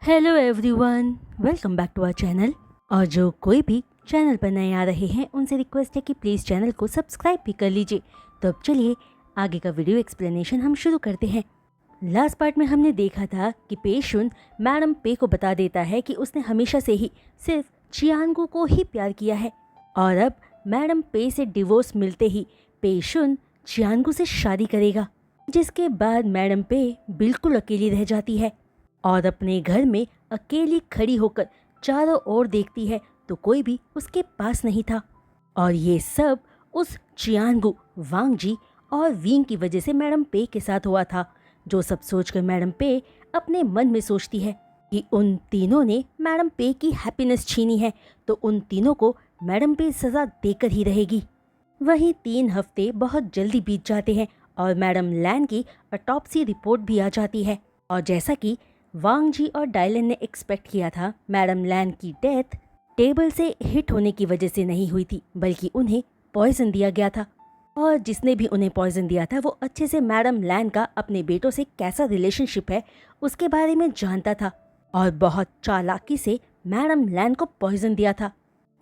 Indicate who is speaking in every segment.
Speaker 1: Hello everyone, welcome back to our channel. और जो कोई भी चैनल पर नए आ रहे हैं उनसे रिक्वेस्ट है कि प्लीज़ चैनल को सब्सक्राइब भी कर लीजिए। तो अब चलिए आगे का वीडियो एक्सप्लेनेशन हम शुरू करते हैं। लास्ट पार्ट में हमने देखा था कि पेशुन मैडम पे को बता देता है कि उसने हमेशा से ही सिर्फ चियांगू को ही प्यार किया है और अब मैडम पे से डिवोर्स मिलते ही पेशुन चियांगू से शादी करेगा। जिसके बाद मैडम पे बिल्कुल अकेली रह जाती है और अपने घर में अकेली खड़ी होकर चारों ओर देखती है तो कोई भी उसके पास नहीं था। और ये सब उस चियांगू, वांगजी और विंग की वजह से मैडम पे के साथ हुआ था। जो सब सोचकर मैडम पे अपने मन में सोचती है कि उन तीनों ने मैडम पे की हैप्पीनेस छीनी है तो उन तीनों को मैडम पे सज़ा देकर ही रहेगी। वहीं 3 हफ्ते बहुत जल्दी बीत जाते हैं और मैडम लैन की ऑटोप्सी रिपोर्ट भी आ जाती है। और जैसा कि वांग जी और डायलन ने एक्सपेक्ट किया था, मैडम लैन की डेथ टेबल से हिट होने की वजह से नहीं हुई थी बल्कि उन्हें पॉइजन दिया गया था। और जिसने भी उन्हें पॉइजन दिया था वो अच्छे से मैडम लैन का अपने बेटों से कैसा रिलेशनशिप है उसके बारे में जानता था और बहुत चालाकी से मैडम लैन को पॉइजन दिया था,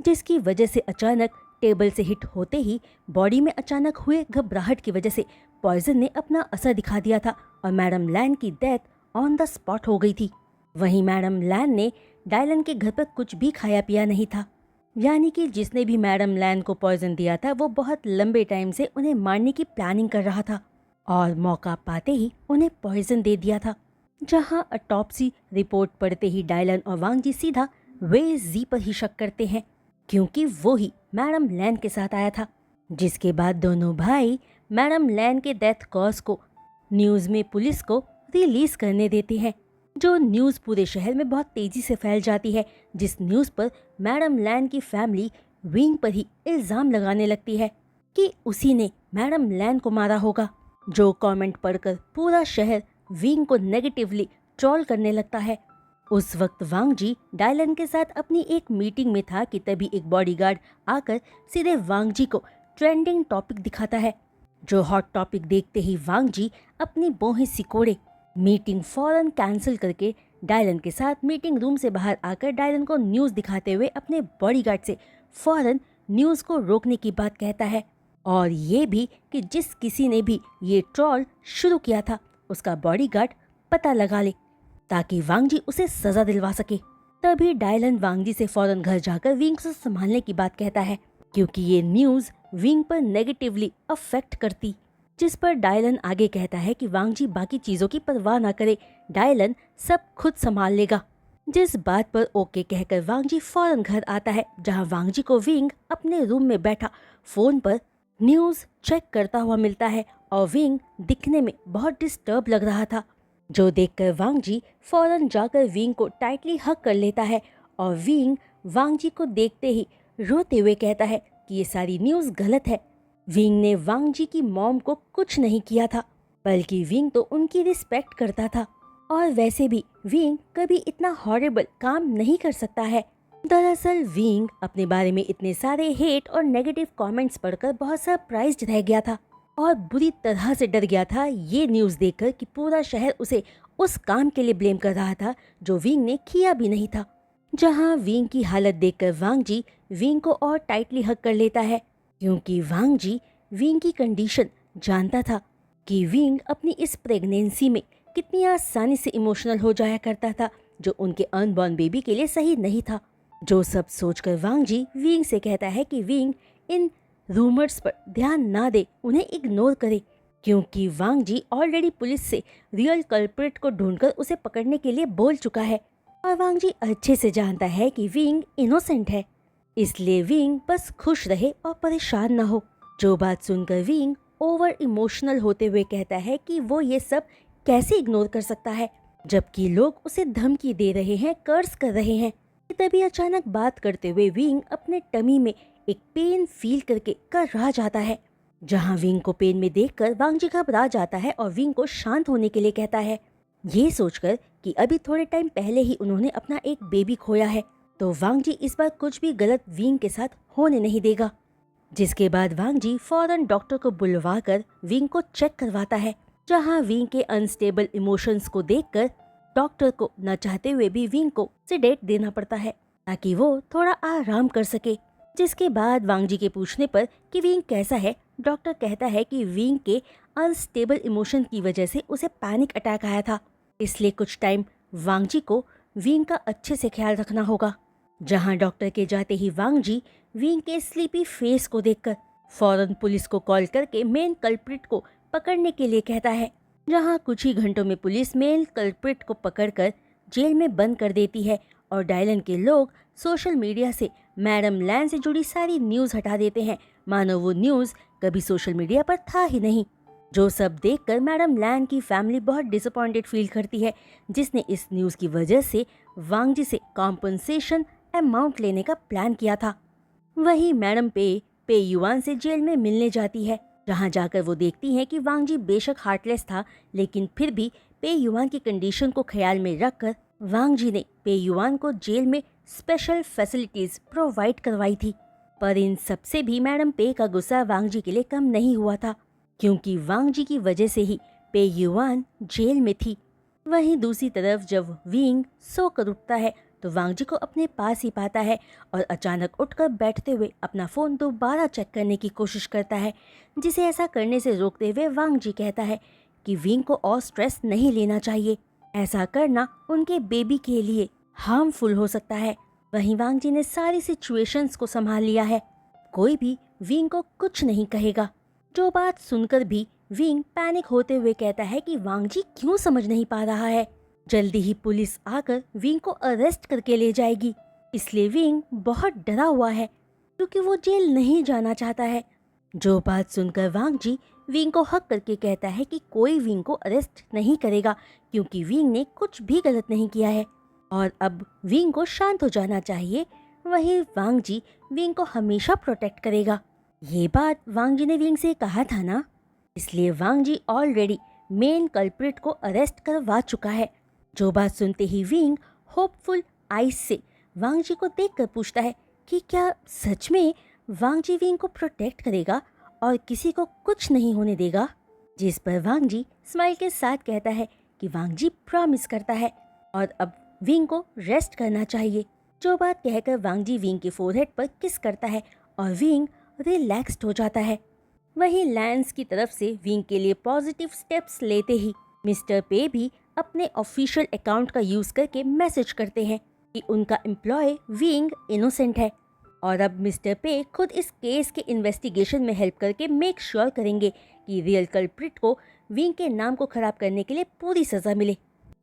Speaker 1: जिसकी वजह से अचानक टेबल से हिट होते ही बॉडी में अचानक हुए घबराहट की वजह से पॉइजन ने अपना असर दिखा दिया था और मैडम लैन की डेथ ऑन द स्पॉट हो गई थी। वहीं मैडम लैन ने डायलन के घर पर कुछ भी खाया पिया नहीं था, यानी कि जिसने भी मैडम लैन को पॉइजन दिया था वो बहुत लंबे टाइम से उन्हें मारने की प्लानिंग कर रहा था और मौका पाते ही उन्हें पॉइजन दे दिया था। जहां ऑटोप्सी रिपोर्ट पढ़ते ही डायलन और वांग जी सीधा वे जी पर ही शक करते हैं क्योंकि वो ही मैडम लैन के साथ आया था। जिसके बाद दोनों भाई मैडम लैन के डेथ कॉज को न्यूज़ में पुलिस को रिलीज करने देते हैं। जो न्यूज़ पूरे शहर में बहुत तेजी से फैल जाती है, जिस न्यूज़ पर मैडम लैन की फैमिली विंग पर ही इल्ज़ाम लगाने लगती है कि उसी ने मैडम लैन को मारा होगा। जो कमेंट पढ़कर पूरा शहर विंग को नेगेटिवली ट्रोल करने लगता है। उस वक्त वांग जी डायलन के साथ अपनी एक मीटिंग में था कि तभी एक बॉडीगार्ड आकर सीधे वांग जी को ट्रेंडिंग टॉपिक दिखाता है। जो हॉट टॉपिक देखते ही वांग जी अपनी बोहें सिकोड़े मीटिंग फौरन कैंसिल करके डायलन के साथ मीटिंग रूम से बाहर आकर डायलन को न्यूज़ दिखाते हुए अपने बॉडीगार्ड से फौरन न्यूज़ को रोकने की बात कहता है और ये भी कि जिस किसी ने भी ये ट्रोल शुरू किया था उसका बॉडीगार्ड पता लगा ले ताकि वांग जी उसे सजा दिलवा सके। तभी डायलन वांग जी से फौरन घर जाकर विंग से संभालने की बात कहता है क्योंकि ये न्यूज़ विंग पर नेगेटिवली अफेक्ट करती। जिस पर डायलन आगे कहता है कि वांग जी बाकी चीजों की परवाह ना करे, डायलन सब खुद संभाल लेगा। जिस बात पर ओके कहकर वांग जी फौरन घर आता है जहां वांग जी को विंग अपने रूम में बैठा फोन पर न्यूज़ चेक करता हुआ मिलता है और विंग दिखने में बहुत डिस्टर्ब लग रहा था। जो देखकर वांग जी फौरन जाकर विंग को टाइटली हग कर लेता है और विंग वांग जी को देखते ही रोते हुए कहता है कि ये सारी न्यूज़ गलत है। विंग ने वांग जी की मॉम को कुछ नहीं किया था बल्कि विंग तो उनकी रिस्पेक्ट करता था और वैसे भी विंग कभी इतना हॉरिबल काम नहीं कर सकता है। दरअसल विंग अपने बारे में इतने सारे हेट और नेगेटिव कमेंट्स पढ़कर बहुत सरप्राइज्ड रह गया था और बुरी तरह से डर गया था ये न्यूज़ देखकर कि पूरा शहर उसे उस काम के लिए ब्लेम कर रहा था जो विंग ने किया भी नहीं था। जहां विंग की हालत देखकर वांग जी विंग को और टाइटली हग कर लेता है क्योंकि वांग जी विंग की कंडीशन जानता था कि विंग अपनी इस प्रेगनेंसी में कितनी आसानी से इमोशनल हो जाया करता था जो उनके अनबॉर्न बेबी के लिए सही नहीं था। जो सब सोचकर वांग जी विंग से कहता है कि विंग इन रूमर्स पर ध्यान ना दे, उन्हें इग्नोर करे क्योंकि वांग जी ऑलरेडी पुलिस से रियल कल्प्रिट को ढूंढकर उसे पकड़ने के लिए बोल चुका है और वांग जी अच्छे से जानता है कि विंग इनोसेंट है, इसलिए विंग बस खुश रहे और परेशान ना हो। जो बात सुनकर विंग ओवर इमोशनल होते हुए कहता है कि वो ये सब कैसे इग्नोर कर सकता है जबकि लोग उसे धमकी दे रहे हैं, कर्स कर रहे हैं। तभी अचानक बात करते हुए विंग अपने टमी में एक पेन फील करके कर जाता है जहां विंग को पेन में देखकर वांग जी घबरा जाता है और विंग को शांत होने के लिए कहता है, ये सोचकर कि अभी थोड़े टाइम पहले ही उन्होंने अपना एक बेबी खोया है तो वांग जी इस बार कुछ भी गलत विंग के साथ होने नहीं देगा। जिसके बाद वांग जी फौरन डॉक्टर को बुलवाकर विंग को चेक करवाता है जहां विंग के अनस्टेबल इमोशंस को देखकर डॉक्टर को न चाहते हुए भी विंग को सेडेट देना पड़ता है ताकि वो थोड़ा आराम कर सके। जिसके बाद वांग जी के पूछने पर कि विंग कैसा है, डॉक्टर कहता है कि विंग के अनस्टेबल इमोशन की वजह से उसे पैनिक अटैक आया था, इसलिए कुछ टाइम वांग जी को विंग का अच्छे से ख्याल रखना होगा। जहां डॉक्टर के जाते ही वांग जी विंग के स्लीपी फेस को देखकर फौरन पुलिस को कॉल करके मेन कल्प्रिट को पकड़ने के लिए कहता है। जहां कुछ ही घंटों में पुलिस मेन कल्प्रिट को पकड़कर जेल में बंद कर देती है और डायलन के लोग सोशल मीडिया से मैडम लैन से जुड़ी सारी न्यूज़ हटा देते हैं, मानो वो न्यूज़ कभी सोशल मीडिया पर था ही नहीं। जो सब देखकर मैडम लैन की फैमिली बहुत डिसअपॉइंटेड फील करती है, जिसने इस न्यूज़ की वजह से वांग जी से कॉम्पनसेशन अमाउंट लेने का प्लान किया था। वही मैडम पे युआन से जेल में मिलने जाती है, जहां जाकर वो देखती है कि वांग जी बेशक हार्टलेस था, लेकिन फिर भी पे युआन की कंडीशन को ख्याल में रखकर वांग जी ने पे युआन को जेल में स्पेशल फैसिलिटीज प्रोवाइड करवाई थी। पर इन सबसे भी मैडम पे का गुस्सा वांग जी के लिए कम नहीं हुआ था, क्योंकि वांग जी की वजह से ही पे युआन जेल में थी। वहीं दूसरी तरफ जब विंग सोकर उठता है तो वांग जी को अपने पास ही पाता है और अचानक उठकर बैठते हुए अपना फ़ोन दोबारा चेक करने की कोशिश करता है, जिसे ऐसा करने से रोकते हुए वांग जी कहता है कि विंग को और स्ट्रेस नहीं लेना चाहिए, ऐसा करना उनके बेबी के लिए हार्मफुल हो सकता है। वहीं वांग जी ने सारी सिचुएशंस को संभाल लिया है, कोई भी विंग को कुछ नहीं कहेगा। जो बात सुनकर भी विंग पैनिक होते हुए कहता है कि वांग जी क्यों समझ नहीं पा रहा है, जल्दी ही पुलिस आकर विंग को अरेस्ट करके ले जाएगी, इसलिए विंग बहुत डरा हुआ है क्योंकि वो जेल नहीं जाना चाहता है। जो बात सुनकर वांग जी विंग को हक करके कहता है कि कोई विंग को अरेस्ट नहीं करेगा, क्योंकि विंग ने कुछ भी गलत नहीं किया है और अब विंग को शांत हो जाना चाहिए। वहीं वांग जी विंग को हमेशा प्रोटेक्ट करेगा। ये बात वांग जी ने विंग से कहा था ना, इसलिए वांग जी ऑलरेडी मेन कल्प्रिट को अरेस्ट करवा चुका है। जो बात सुनते ही विंग होपफुल आइज से वांग जी को देखकर पूछता है कि क्या सच में वांग जी विंग को प्रोटेक्ट करेगा और किसी को कुछ नहीं होने देगा। जिस पर वांग जी स्माइल के साथ कहता है कि वांग जी प्रॉमिस करता है और अब विंग को रेस्ट करना चाहिए। जो बात कहकर वांग जी विंग के फोरहेड पर किस करता है और विंग रिलैक्स्ड हो जाता है। वहीं लैंस की तरफ से विंग के लिए पॉजिटिव स्टेप्स लेते ही मिस्टर पे भी अपने ऑफिशियल अकाउंट का यूज़ करके मैसेज करते हैं कि उनका एम्प्लॉय विंग इनोसेंट है और अब मिस्टर पे खुद इस केस के इन्वेस्टिगेशन में हेल्प करके मेक श्योर करेंगे कि रियल कल्प्रिट को विंग के नाम को खराब करने के लिए पूरी सज़ा मिले।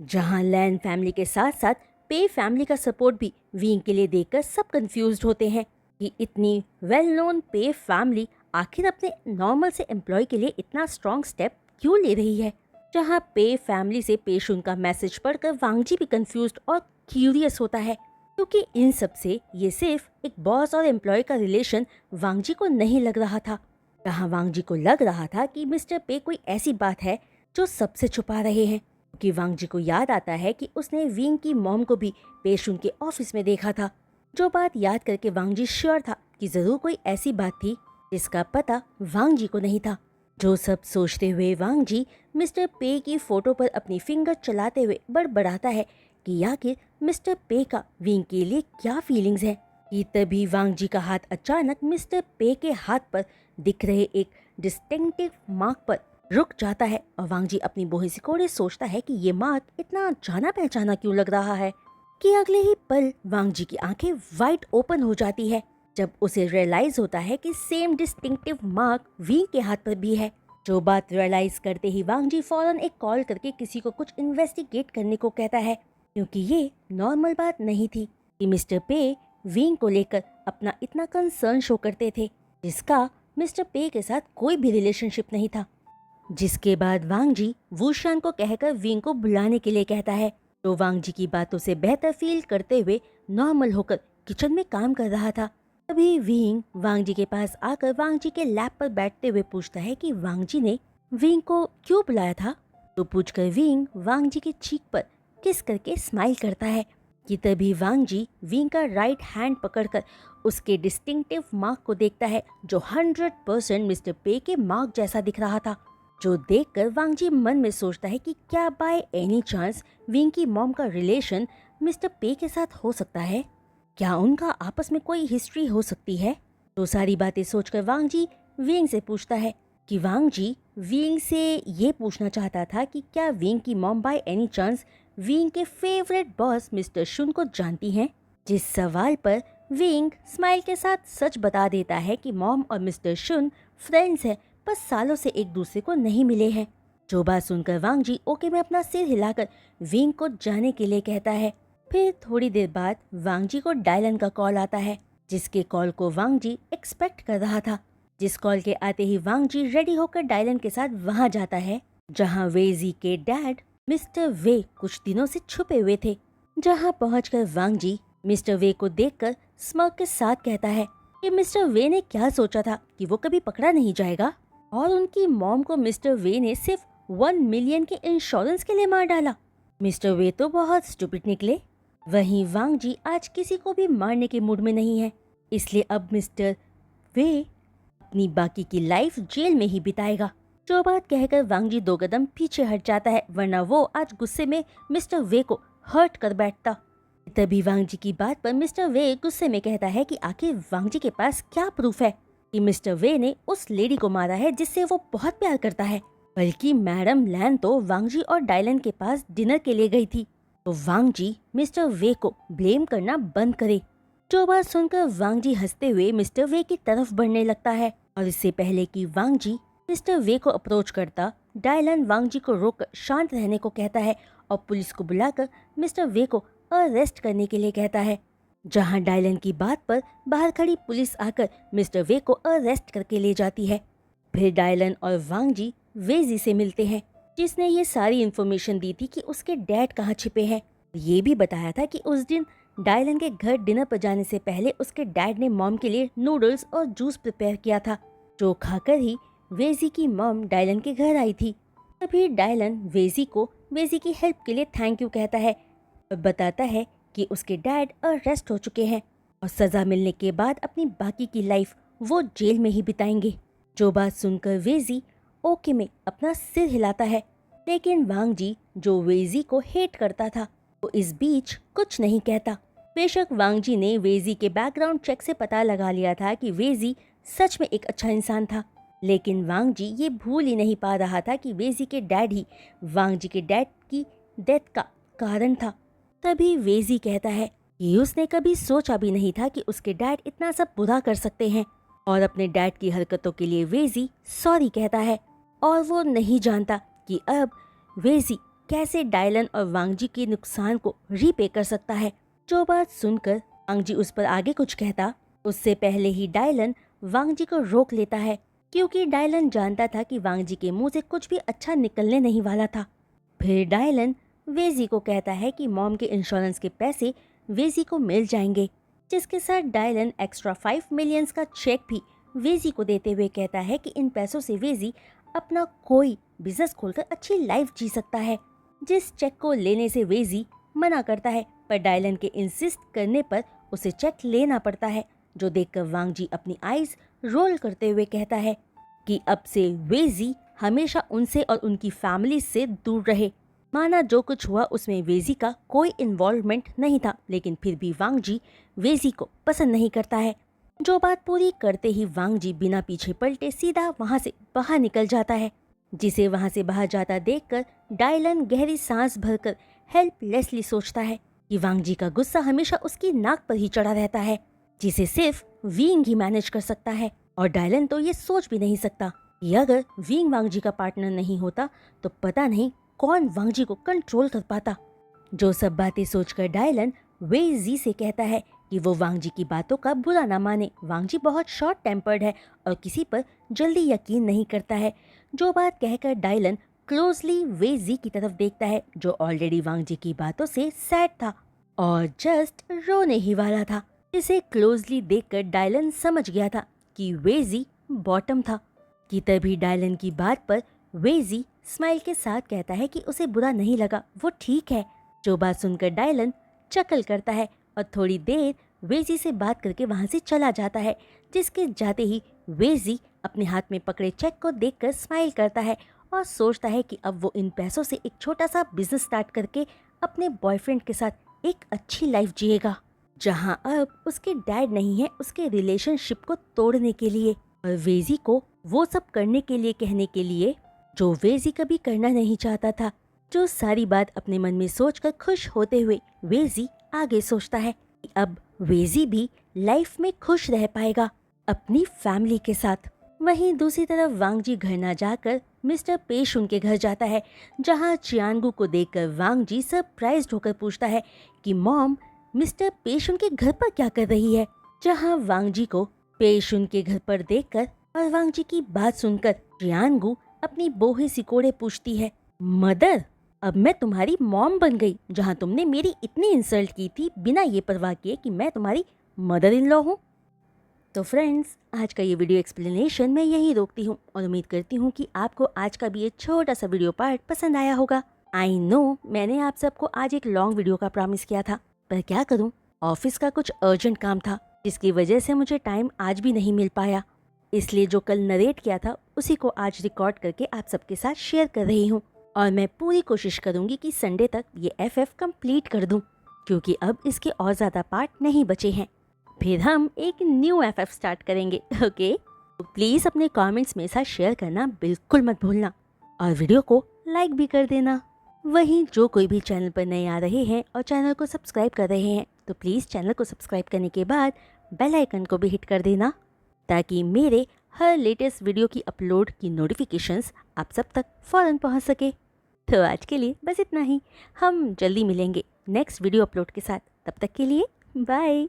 Speaker 1: जहां लैन फैमिली के साथ साथ पे फैमिली का सपोर्ट भी विंग के लिए देखकर सब कंफ्यूज्ड होते हैं कि इतनी वेल नोन पे फैमिली आखिर अपने नॉर्मल से एम्प्लॉय के लिए इतना स्ट्रॉन्ग स्टेप क्यों ले रही है। जहां पे फैमिली से पेशुन का मैसेज पढ़कर वांग जी भी कंफ्यूज्ड और क्यूरियस होता है, क्योंकि इन सब से ये सिर्फ एक बॉस और एम्प्लॉय का रिलेशन वांग जी को नहीं लग रहा था। जहां वांग जी को लग रहा था कि मिस्टर पे कोई ऐसी बात है जो सबसे छुपा रहे हैं, क्योंकि वांग जी को याद आता है कि उसने विंग की मॉम को भी पेशुन के ऑफिस में देखा था। जो बात याद करके वांग जी श्योर था कि जरूर कोई ऐसी बात थी जिसका पता वांग जी को नहीं था। जो सब सोचते हुए वांग जी मिस्टर पे की फोटो पर अपनी फिंगर चलाते हुए बड़बड़ाता है कि आखिर मिस्टर पे का विंग के लिए क्या फीलिंग्स है। कि तभी वांग जी का हाथ अचानक मिस्टर पे के हाथ पर दिख रहे एक डिस्टिंक्टिव मार्क पर रुक जाता है और वांग जी अपनी बोहे सिकोड़े सोचता है कि ये मार्क इतना जाना पहचाना क्यों लग रहा है कि अगले ही पल वांग जी की आंखें वाइड ओपन हो जाती है जब उसे रियलाइज होता है कि सेम डिस्टिंक्टिव मार्क विंग के हाथ पर भी है। जो बात रियलाइज करते ही वांग जी फौरन एक कॉल करके किसी को कुछ इन्वेस्टिगेट करने को कहता है, क्योंकि ये नॉर्मल बात नहीं थी कि मिस्टर पे विंग को लेकर अपना इतना कंसर्न शो करते थे, जिसका मिस्टर पे के साथ कोई भी रिलेशनशिप नहीं था। जिसके बाद वांग जी वूशान को कहकर विंग को बुलाने के लिए कहता है। तो वांग जी की बातों से बेहतर फील करते हुए नॉर्मल होकर किचन में काम कर रहा था। तभी विंग वांग जी के पास आकर वांग जी के लैप पर बैठते हुए पूछता है कि वांग जी ने विंग को क्यों बुलाया था। तो पूछकर विंग वांग जी के चीक पर किस करके स्माइल करता है कि तभी वांग जी विंग का राइट हैंड पकड़कर उसके डिस्टिंक्टिव मार्क को देखता है, जो 100% मिस्टर पे के मार्क जैसा दिख रहा था। जो देखकर वांग जी मन में सोचता है कि क्या बाय एनी चांस विंग की मॉम का रिलेशन मिस्टर पे के साथ हो सकता है, क्या उनका आपस में कोई हिस्ट्री हो सकती है। तो सारी बातें सोचकर वांग जी विंग से पूछता है कि वांग जी विंग से ये पूछना चाहता था कि क्या विंग की mom by any chance wing के फेवरेट बॉस मिस्टर शुन को जानती हैं। जिस सवाल पर विंग स्माइल के साथ सच बता देता है कि मॉम और मिस्टर शुन फ्रेंड्स हैं, पर सालों से एक दूसरे को नहीं मिले हैं। जो बात सुनकर वांग जी ओके में अपना सिर हिलाकर विंग को जाने के लिए कहता है। फिर थोड़ी देर बाद वांग जी को डायलन का कॉल आता है, जिसके कॉल को वांग जी एक्सपेक्ट कर रहा था। जिस कॉल के आते ही वांग जी रेडी होकर डायलन के साथ वहां जाता है, जहां वेजी के डैड मिस्टर वे कुछ दिनों से छुपे हुए थे। जहां पहुंचकर वांग जी मिस्टर वे को देखकर स्मर्क के साथ कहता है कि मिस्टर वे ने क्या सोचा था कि वो कभी पकड़ा नहीं जाएगा, और उनकी मॉम को मिस्टर वे ने सिर्फ 1 मिलियन के इंश्योरेंस के लिए मार डाला। मिस्टर वे तो बहुत स्टूपिड निकले। वहीं वांग जी आज किसी को भी मारने के मूड में नहीं है, इसलिए अब मिस्टर वे अपनी बाकी की लाइफ जेल में ही बिताएगा। जो बात कहकर वांग जी 2 कदम पीछे हट जाता है, वरना वो आज गुस्से में मिस्टर वे को हर्ट कर बैठता। तभी वांग जी की बात पर मिस्टर वे गुस्से में कहता है कि आखिर वांग जी के पास क्या प्रूफ है कि मिस्टर वे ने उस लेडी को मारा है जिससे वो बहुत प्यार करता है, बल्कि मैडम लैन तो वांग जी और डायलन के पास डिनर के लिए गई थी। तो वांग जी मिस्टर वे को ब्लेम करना बंद करे। जो बात सुनकर वांग जी हंसते हुए मिस्टर वे की तरफ बढ़ने लगता है, और इससे पहले कि वांग जी मिस्टर वे को अप्रोच करता, डायलन वांग जी को रोककर शांत रहने को कहता है और पुलिस को बुलाकर मिस्टर वे को अरेस्ट करने के लिए कहता है। जहां डायलन की बात पर बाहर खड़ी पुलिस आकर मिस्टर वे को अरेस्ट करके ले जाती है। फिर डायलन और वांग जी वेजी से मिलते हैं, जिसने ये सारी इन्फॉर्मेशन दी थी कि उसके डैड कहाँ छिपे हैं। ये भी बताया था कि उस दिन डायलन के घर डिनर पर जाने से पहले उसके डैड ने मॉम के लिए नूडल्स और जूस प्रिपेयर किया था, जो खाकर ही वेजी की मॉम डायलन के घर आई थी। तभी डायलन वेजी को वेजी की हेल्प के लिए थैंक यू कहता है और बताता है कि उसके डैड अरेस्ट हो चुके हैं और सजा मिलने के बाद अपनी बाकी की लाइफ वो जेल में ही बिताएंगे। जो बात सुनकर वेजी ओके में अपना सिर हिलाता है, लेकिन वांग जी जो वेजी को हेट करता था वो इस बीच कुछ नहीं कहता। बेशक वांग जी ने वेजी के बैकग्राउंड चेक से पता लगा लिया था कि वेजी सच में एक अच्छा इंसान था, लेकिन वांग जी ये भूल ही नहीं पा रहा था कि वेजी के डैड ही वांग जी के डैड की डेथ का कारण था। तभी वेजी कहता है कि उसने कभी सोचा भी नहीं था कि उसके डैड इतना सब बुरा कर सकते हैं, और अपने डैड की हरकतों के लिए वेजी सॉरी कहता है, और वो नहीं जानता कि अब वेजी कैसे डायलन और वांग जी के नुकसान को रीपे कर सकता है। जो बात सुनकर वांग जी उस पर आगे कुछ कहता, उससे पहले ही डायलन वांग जी को रोक लेता है, क्योंकि डायलन जानता था कि वांग जी के मुंह से कुछ भी अच्छा निकलने नहीं वाला था। फिर डायलन वेजी को कहता है कि मॉम के इंश्योरेंस के पैसे वेजी को मिल जाएंगे, जिसके साथ डायलन एक्स्ट्रा 5 मिलियन का चेक भी वेजी को देते हुए कहता है कि इन पैसों से वेजी अपना कोई बिजनेस खोलकर अच्छी लाइफ जी सकता है। जिस चेक को लेने से वेजी मना करता है, पर डायलन के इंसिस्ट करने पर उसे चेक लेना पड़ता है, जो देखकर वांग जी अपनी आईज रोल करते हुए कहता है कि अब से वेजी हमेशा उनसे और उनकी फैमिली से दूर रहे। माना जो कुछ हुआ उसमें वेजी का कोई इन्वॉल्वमेंट नहीं था, लेकिन फिर भी वांग जी वेजी को पसंद नहीं करता है। जो बात पूरी करते ही वांग जी बिना पीछे पलटे सीधा वहां से बाहर निकल जाता है। जिसे वहां से बाहर जाता देखकर डायलन गहरी सांस भरकर हेल्पलेसली सोचता है कि वांग जी का गुस्सा हमेशा उसकी नाक पर ही चढ़ा रहता है, जिसे सिर्फ विंग ही मैनेज कर सकता है। और डायलन तो ये सोच भी नहीं सकता कि अगर विंग वांग जी का पार्टनर नहीं होता तो पता नहीं कौन वांग जी को कंट्रोल कर पाता। जो सब बातें सोचकर डायलन वेजी से कहता है कि वो वांग जी की बातों का बुरा ना माने। वांग जी बहुत शॉर्ट टेम्पर्ड है और किसी पर जल्दी यकीन नहीं करता है। जो बात कहकर डायलन क्लोजली वेजी की तरफ देखता है, जो ऑलरेडी वांग जी की बातों से सैड था और जस्ट रोने ही वाला था। इसे क्लोजली देखकर डायलन समझ गया था कि वेजी बॉटम था। कि तभी डायलन की बात पर वेजी स्माइल के साथ कहता है कि उसे बुरा नहीं लगा, वो ठीक है। जो बात सुनकर डायलन चकल करता है और थोड़ी देर वेजी से बात करके वहां से चला जाता है, जिसके जाते ही वेजी अपने हाथ में पकड़े चेक को देखकर स्माइल करता है और सोचता है कि अब वो इन पैसों से एक छोटा सा बिजनेस स्टार्ट करके अपने बॉयफ्रेंड के साथ एक अच्छी लाइफ जिएगा, जहां अब उसके डैड नहीं है उसके रिलेशनशिप को तोड़ने के लिए और वेजी को वो सब करने के लिए कहने के लिए जो वेजी कभी करना नहीं चाहता था। जो सारी बात अपने मन में सोचकर खुश होते हुए वेजी आगे सोचता है कि अब वेजी भी लाइफ में खुश रह पाएगा अपनी फैमिली के साथ। वहीं दूसरी तरफ वांग जी घर ना जाकर मिस्टर पेशुन के घर जाता है, जहां चियांगू को देखकर वांग जी सरप्राइज्ड होकर पूछता है कि मॉम मिस्टर पेशुन के घर पर क्या कर रही है। जहां वांग जी को पेशुन के घर पर देखकर और वांग जी की बात सुनकर चियांगू अपनी बोहे सिकोड़े पूछती है, मदर अब मैं तुम्हारी मॉम बन गई, जहां तुमने मेरी इतनी इंसल्ट की थी बिना ये परवाह किए कि मैं तुम्हारी मदर इन लॉ हूँ। तो फ्रेंड्स, आज का ये वीडियो एक्सप्लेनेशन मैं यहीं रोकती हूँ और उम्मीद करती हूँ कि आपको आज का भी ये छोटा सा वीडियो पार्ट पसंद आया होगा। आई नो मैंने आप सबको आज एक लॉन्ग वीडियो का प्रॉमिस किया था, पर क्या करूँ, ऑफिस का कुछ अर्जेंट काम था जिसकी वजह से मुझे टाइम आज भी नहीं मिल पाया। इसलिए जो कल नरेट किया था उसी को आज रिकॉर्ड करके आप सबके साथ शेयर कर रही हूँ और मैं पूरी कोशिश करूँगी कि संडे तक ये FF कंप्लीट कर दूँ, क्योंकि अब इसके और ज़्यादा पार्ट नहीं बचे हैं। फिर हम एक न्यू FF स्टार्ट करेंगे। ओके, तो प्लीज़ अपने कमेंट्स मेरे साथ शेयर करना बिल्कुल मत भूलना और वीडियो को लाइक भी कर देना। वहीं जो कोई भी चैनल पर नए आ रहे हैं और चैनल को सब्सक्राइब कर रहे हैं तो प्लीज़ चैनल को सब्सक्राइब करने के बाद बेल आइकन को भी हिट कर देना, ताकि मेरे हर लेटेस्ट वीडियो की अपलोड की नोटिफिकेशंस आप सब तक फ़ौरन पहुंच सके। तो आज के लिए बस इतना ही, हम जल्दी मिलेंगे नेक्स्ट वीडियो अपलोड के साथ। तब तक के लिए बाय।